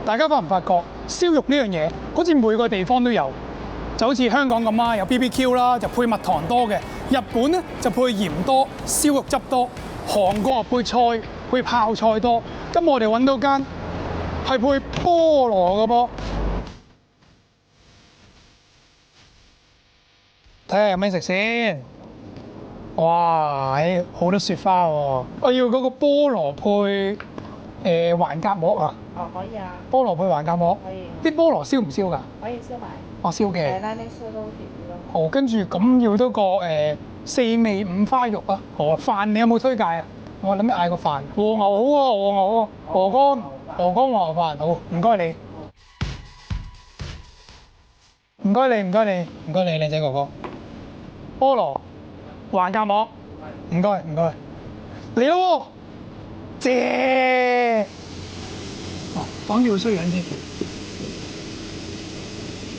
大家發唔發覺燒肉呢樣嘢好似每個地方都有，就好似香港咁啦，有 BBQ 啦，就配蜜糖多嘅；日本咧就配鹽多、燒肉汁多；韓國啊配菜、配泡菜多。咁我哋揾到間係配菠蘿嘅噃，睇下有咩食先。哇！好多雪花喎，我要嗰個菠蘿配環甲膜啊！哦，可以啊，菠蘿配環甲膜，可以，啲菠蘿燒唔燒㗎？可以燒埋。哦，燒嘅。拉啲燒都甜啲咯。好，跟住咁要多個4味5花肉啊！好啊，飯你有冇推介啊？我諗住嗌個飯，和牛好啊，和牛啊，鵝肝和牛飯好，唔該你，唔該你，唔該你，唔該你，靚仔哥哥，菠蘿環甲膜，唔該唔該，嚟咯喎，謝，哦，綁住個衰樣先，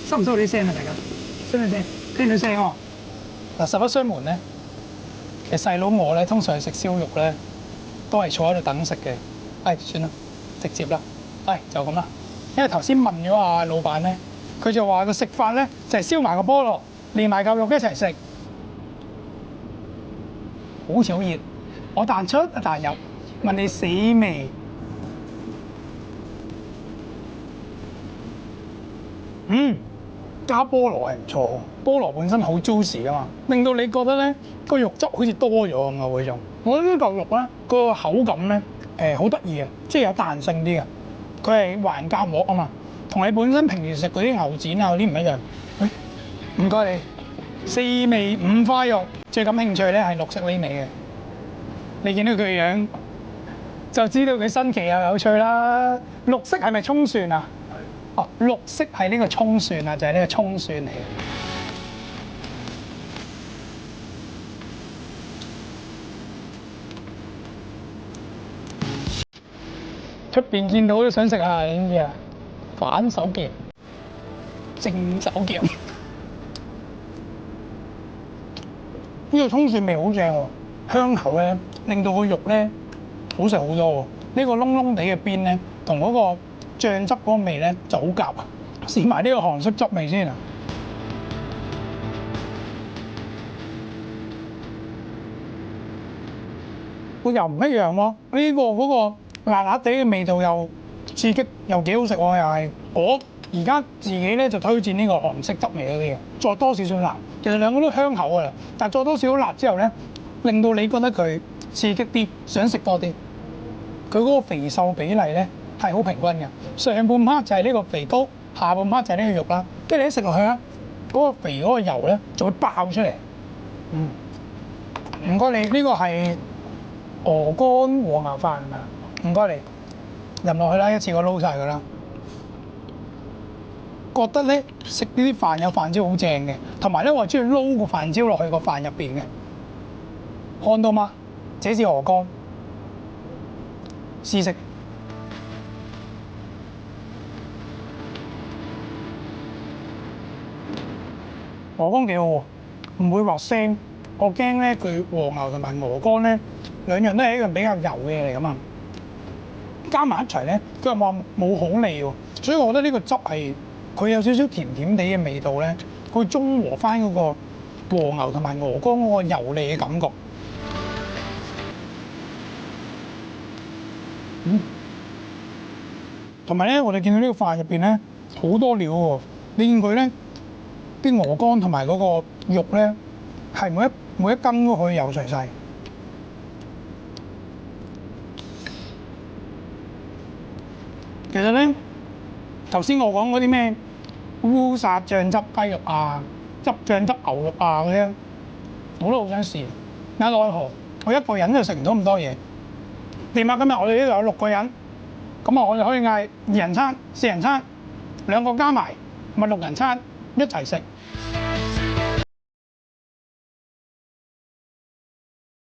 收唔收到啲聲啊？大家收唔收聲？聽到聲喎。嗱，實不相瞞咧，其實細佬我咧通常食燒肉咧，都係坐喺度等食嘅。算啦，直接啦，就咁啦。因為頭先問咗阿老闆咧，佢就話個食法咧就係燒埋個菠蘿，連埋嚿肉一齊食，好似好熱。我彈出一彈入，問你死未？加菠蘿係唔錯，菠蘿本身好 juicy 噶嘛，令到你覺得咧個肉汁好似多咗咁嘅嗰種。我覺得呢嚿肉咧個口感咧好得意嘅，即係有彈性啲嘅。佢係環甲膜啊嘛，同你本身平時食嗰啲牛展啊嗰啲唔一樣。唔該你，4味5花肉，最感興趣咧係綠色呢味嘅。你見到佢樣就知道佢新奇又有趣啦。綠色係咪葱蒜啊？哦，綠色係呢個葱蒜啊，就係呢個葱蒜嚟嘅。出邊見到都想食啊，你知唔知啊？反手夾，正手夾。呢個葱蒜味好正喎，香口咧令到個肉咧好食好多喎。呢個燶燶地嘅邊咧，同嗰個醬汁嗰個味咧就好夾啊！試埋呢個韓式汁味先啊！個又唔一樣喎，呢個嗰個辣辣地嘅味道又刺激又幾好食喎，又係我而家自己咧就推薦呢個韓式汁味嗰啲嘅，再多少少辣。其實兩個都香口㗎啦，但係再多少少辣之後咧，令到你覺得佢刺激啲，想食多啲。佢嗰個肥瘦比例咧係好平均嘅，上半 part 就係呢個肥膏，下半 part 就係呢個肉啦。跟住你一食落去咧，嗰個肥嗰個油咧就會爆出嚟。唔該你，呢個係鵝肝和牛飯啊！唔該你，入落去啦，一次過撈晒佢啦。覺得咧食呢啲飯有飯焦好正嘅，同埋咧我係中意撈個飯焦落去個飯入邊嘅。看到嗎？這是鵝肝，試食。鵝肝幾好喎，唔會話腥。我驚咧佢和牛同埋鵝肝咧兩樣都係一樣比較油嘅嘢嚟㗎嘛，加埋一齊咧佢又話冇好膩喎，所以我覺得呢個汁係佢有少少甜甜地嘅味道咧，佢中和翻嗰個和牛同埋鵝肝嗰個油膩嘅感覺。同埋咧，我哋見到呢個飯入邊咧好多料喎，你見佢咧啲鵝肝同埋嗰個肉咧係每一羹都可以有齊晒。其實咧，頭先我講嗰啲咩烏薩醬汁雞肉啊、醬汁牛肉啊嗰啲，我都好想試。但奈何我一個人就食唔到咁多嘢。掂啊！今日我哋呢度有6個人，咁啊我哋可以嗌2人餐、4人餐，2個加埋咪6人餐一齊食。